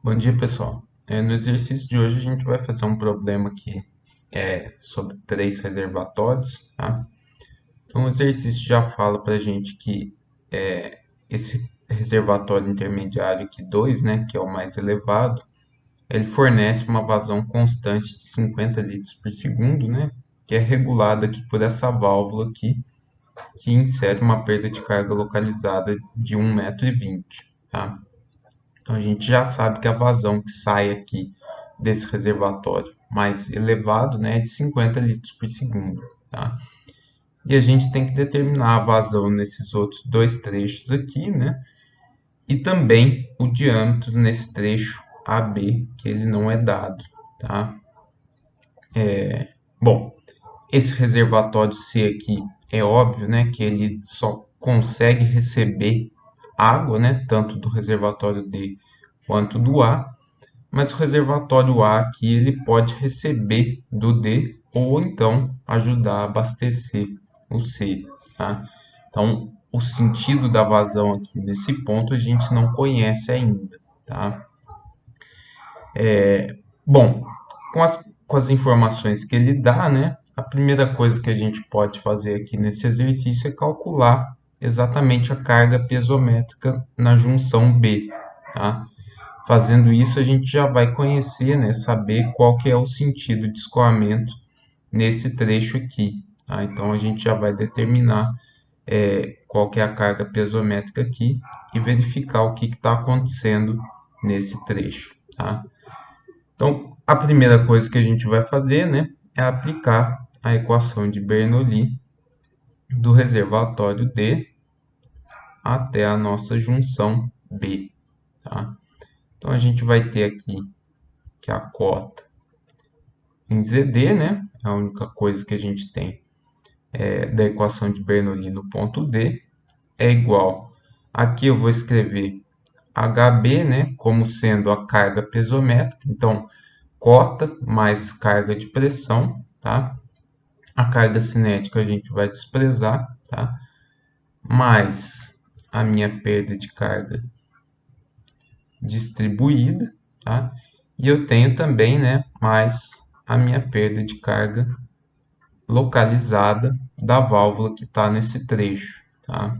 Bom dia, pessoal. No exercício de hoje a gente vai fazer um problema aqui sobre três reservatórios, tá? Então o exercício já fala para a gente que esse reservatório intermediário aqui 2, né, que é o mais elevado, ele fornece uma vazão constante de 50 litros por segundo, né, que é regulada aqui por essa válvula aqui, que insere uma perda de carga localizada de 1,20 m, tá? Então a gente já sabe que a vazão que sai aqui desse reservatório mais elevado, né, é de 50 litros por segundo, tá? E a gente tem que determinar a vazão nesses outros dois trechos aqui, né? E também o diâmetro nesse trecho AB, que ele não é dado, tá? Bom, esse reservatório C aqui é óbvio, né, que ele só consegue receber água, né, tanto do reservatório D quanto do A, mas o reservatório A aqui ele pode receber do D ou então ajudar a abastecer o C, tá? Então, o sentido da vazão aqui nesse ponto a gente não conhece ainda, tá? Bom, com as informações que ele dá, né? A primeira coisa que a gente pode fazer aqui nesse exercício é calcular exatamente a carga pesométrica na junção B, tá? Fazendo isso, a gente já vai conhecer, né, saber qual que é o sentido de escoamento nesse trecho aqui, tá? Então, a gente já vai determinar qual que é a carga pesométrica aqui e verificar o que está acontecendo nesse trecho, tá? Então, a primeira coisa que a gente vai fazer, né, é aplicar a equação de Bernoulli do reservatório D até a nossa junção B, tá? Então, a gente vai ter aqui que a cota em ZD, né? É a única coisa que a gente tem da equação de Bernoulli no ponto D é igual. Aqui eu vou escrever HB, né? Como sendo a carga pesométrica. Então, cota mais carga de pressão, tá? A carga cinética a gente vai desprezar, tá? Mais a minha perda de carga distribuída, tá? E eu tenho também, né, mais a minha perda de carga localizada da válvula que está nesse trecho, tá?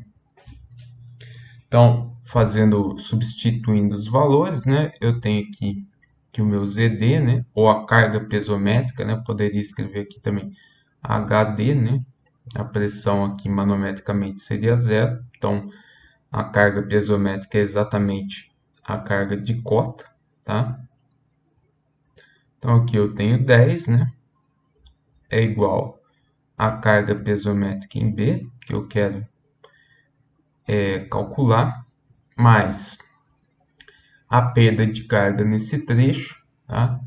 Então, substituindo os valores, né, eu tenho aqui que o meu ZD, né, ou a carga pesométrica, né, poderia escrever aqui também HD, né, a pressão aqui manometricamente seria zero, então a carga pesométrica é exatamente a carga de cota, tá? Então aqui eu tenho 10, né, é igual a carga pesométrica em B, que eu quero calcular, mais a perda de carga nesse trecho, tá?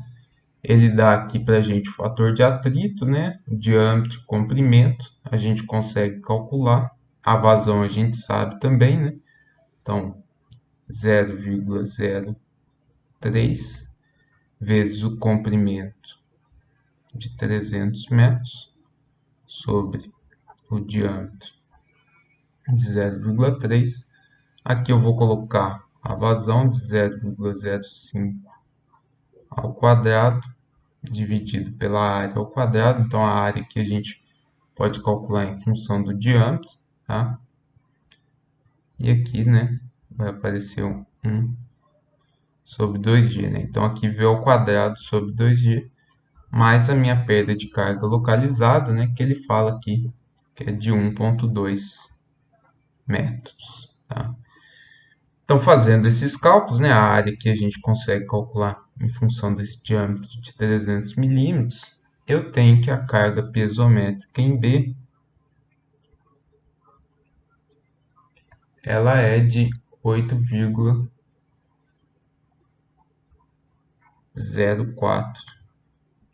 Ele dá aqui para a gente o fator de atrito, né? Diâmetro, comprimento, a gente consegue calcular. A vazão a gente sabe também, né? Então, 0,03 vezes o comprimento de 300 metros sobre o diâmetro de 0,3. Aqui eu vou colocar a vazão de 0,05 ao quadrado dividido pela área ao quadrado. Então, a área que a gente pode calcular em função do diâmetro, tá? E aqui, né, vai aparecer 1 sobre 2G, né? Então, aqui V ao quadrado sobre 2G, mais a minha perda de carga localizada, né, que ele fala aqui, que é de 1,2 metros, tá? Então, fazendo esses cálculos, né, a área que a gente consegue calcular em função desse diâmetro de 300 milímetros, eu tenho que a carga pesométrica em B ela é de 8,04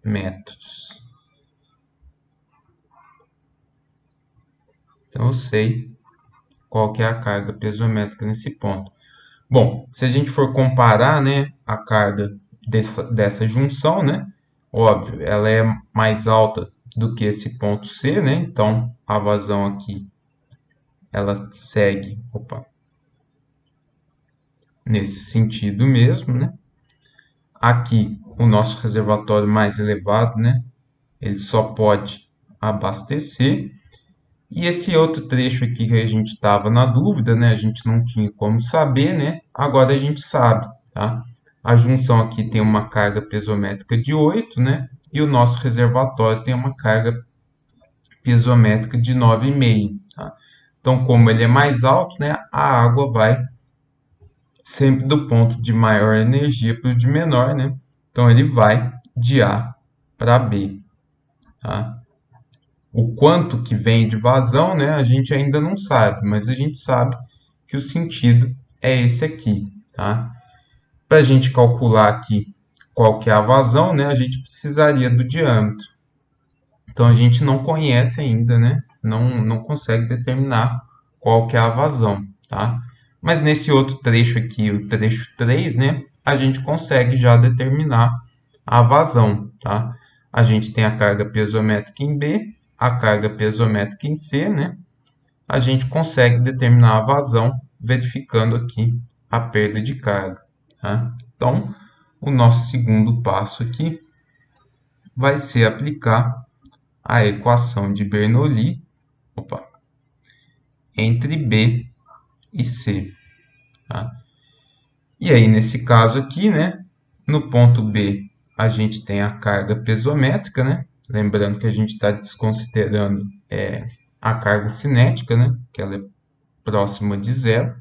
metros. Então, eu sei qual que é a carga pesométrica nesse ponto. Bom, se a gente for comparar, né, a carga dessa junção, né, óbvio, ela é mais alta do que esse ponto C, né, então a vazão aqui, ela segue, nesse sentido mesmo, né, Aqui, o nosso reservatório mais elevado, né? Ele só pode abastecer. E esse outro trecho aqui que a gente estava na dúvida, né? A gente não tinha como saber, né? Agora a gente sabe, tá? A junção aqui tem uma carga pesométrica de 8, né? E o nosso reservatório tem uma carga piezométrica de 9,5, tá? Então, como ele é mais alto, né, a água vai sempre do ponto de maior energia para o de menor, né? Então, ele vai de A para B, tá? O quanto que vem de vazão, né, a gente ainda não sabe, mas a gente sabe que o sentido é esse aqui, tá? Para a gente calcular aqui qual que é a vazão, né, a gente precisaria do diâmetro. Então, a gente não conhece ainda, né? Não consegue determinar qual que é a vazão, tá? Mas nesse outro trecho aqui, o trecho 3, né? A gente consegue já determinar a vazão, tá? A gente tem a carga piezométrica em B, a carga piezométrica em C, né? A gente consegue determinar a vazão verificando aqui a perda de carga, tá? Então, o nosso segundo passo aqui vai ser aplicar a equação de Bernoulli, entre B e C, tá? E aí, nesse caso aqui, né, no ponto B, a gente tem a carga pesométrica, né? Lembrando que a gente está desconsiderando a carga cinética, né? Que ela é próxima de zero.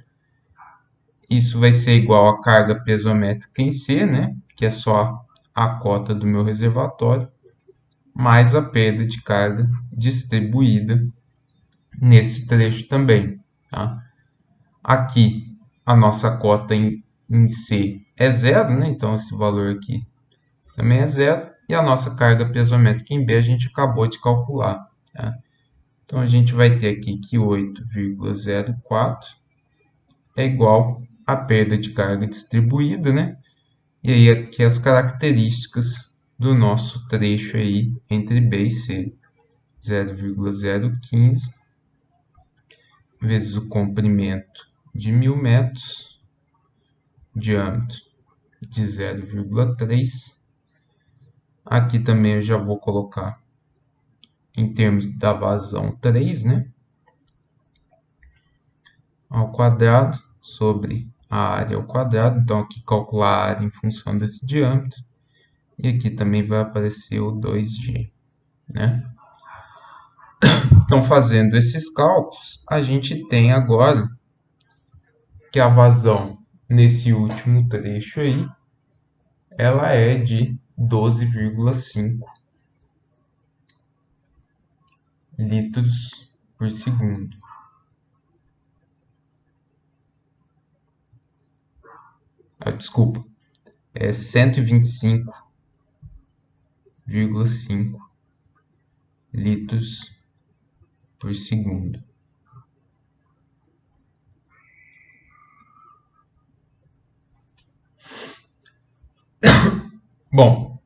Isso vai ser igual à carga pesométrica em C, né? Que é só a cota do meu reservatório, mais a perda de carga distribuída nesse trecho também, tá? Aqui, a nossa cota em C é zero, né? Então, esse valor aqui também é zero. E a nossa carga piezométrica em B a gente acabou de calcular, tá? Então, a gente vai ter aqui que 8,04 é igual à perda de carga distribuída, né? E aí, aqui as características do nosso trecho aí entre B e C. 0,015 vezes o comprimento de 1.000 metros, diâmetro de 0,3. Aqui também eu já vou colocar em termos da vazão 3, né? Ao quadrado sobre a área ao quadrado. Então, aqui calcular a área em função desse diâmetro. E aqui também vai aparecer o 2G, né? Então, fazendo esses cálculos, a gente tem agora que a vazão nesse último trecho aí, ela é de 12,5 litros por segundo. Desculpa, é 125,5 litros por segundo. Bom,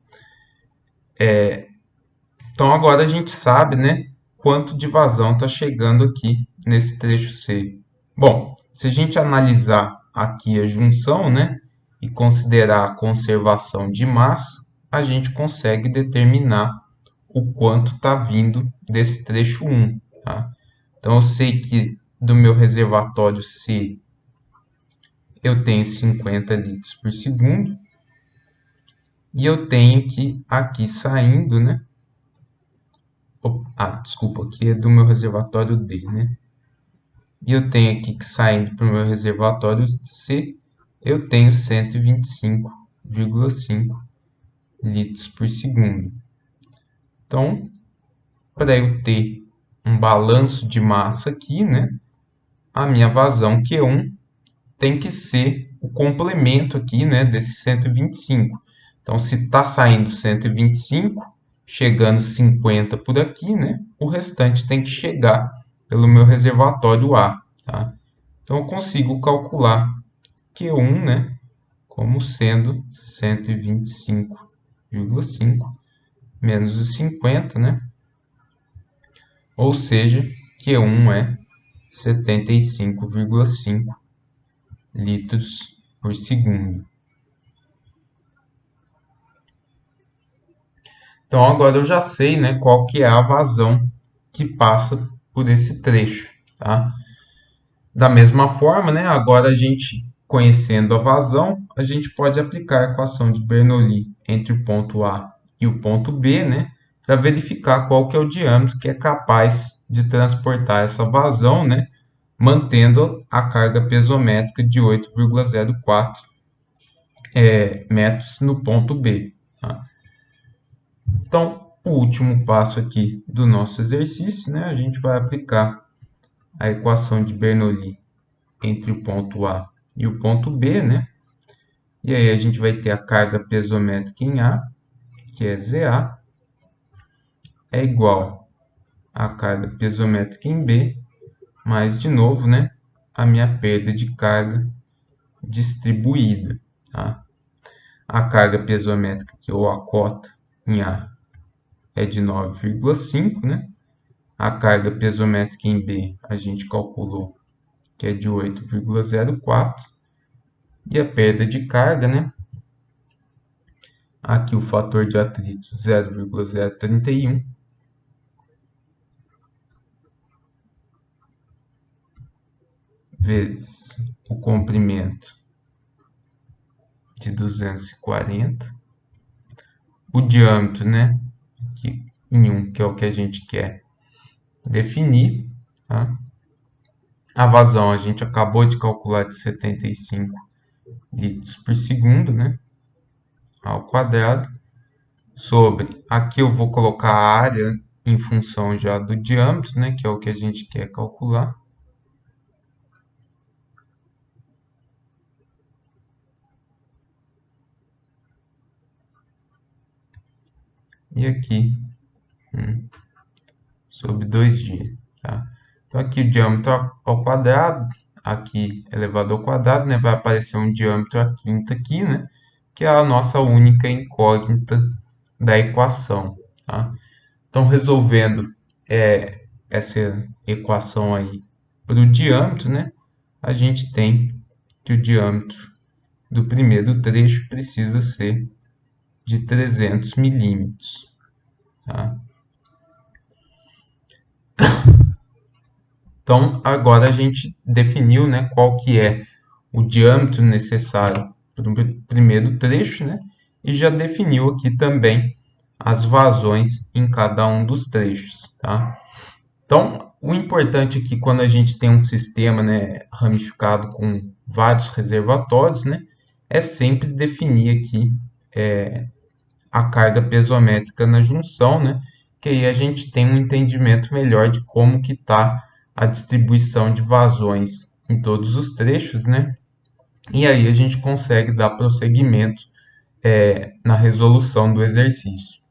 então agora a gente sabe, né, quanto de vazão está chegando aqui nesse trecho C. Bom, se a gente analisar aqui a junção, né, e considerar a conservação de massa, a gente consegue determinar o quanto está vindo desse trecho 1, tá? Então, eu sei que do meu reservatório C eu tenho 50 litros por segundo, e eu tenho que aqui saindo, né? Desculpa, aqui é do meu reservatório D, né? E eu tenho aqui que saindo para o meu reservatório C, eu tenho 125,5 litros por segundo. Então, para eu ter um balanço de massa aqui, né? A minha vazão Q1 tem que ser o complemento aqui, né, desse 125. Então, se está saindo 125, chegando 50 por aqui, né, o restante tem que chegar pelo meu reservatório A, tá? Então, eu consigo calcular Q1, né, como sendo 125,5 menos os 50, né? Ou seja, Q1 é 75,5 litros por segundo. Então agora eu já sei, né, qual que é a vazão que passa por esse trecho, tá? Da mesma forma, né, agora a gente conhecendo a vazão, a gente pode aplicar a equação de Bernoulli entre o ponto A e o ponto B, né, para verificar qual que é o diâmetro que é capaz de transportar essa vazão, né, mantendo a carga pesométrica de 8,04 metros no ponto B. Tá? Então, o último passo aqui do nosso exercício, né, a gente vai aplicar a equação de Bernoulli entre o ponto A e o ponto B, né? E aí a gente vai ter a carga pesométrica em A, que é ZA, é igual à carga pesométrica em B, mais de novo, né, a minha perda de carga distribuída, tá? A carga pesométrica que ou a cota em A é de 9,5, né? A carga pesométrica em B a gente calculou que é de 8,04 e a perda de carga, né? Aqui o fator de atrito 0,031 vezes o comprimento de 240, o diâmetro, né, que, em 1, que é o que a gente quer definir, tá? A vazão a gente acabou de calcular de 75 litros por segundo, né, ao quadrado, sobre, aqui eu vou colocar a área em função já do diâmetro, né, que é o que a gente quer calcular. E aqui, sobre 2G, tá? Então, aqui o diâmetro ao quadrado, aqui elevado ao quadrado, né? Vai aparecer um diâmetro à quinta aqui, né? Que é a nossa única incógnita da equação, tá? Então, resolvendo essa equação aí para o diâmetro, né? A gente tem que o diâmetro do primeiro trecho precisa ser de 300 milímetros, tá? Então, agora a gente definiu, né, qual que é o diâmetro necessário para o primeiro trecho, né? E já definiu aqui também as vazões em cada um dos trechos, tá? Então, o importante aqui quando a gente tem um sistema, né, ramificado com vários reservatórios, né, é sempre definir aqui a carga pesométrica na junção, né, que aí a gente tem um entendimento melhor de como que está a distribuição de vazões em todos os trechos, né, e aí a gente consegue dar prosseguimento na resolução do exercício.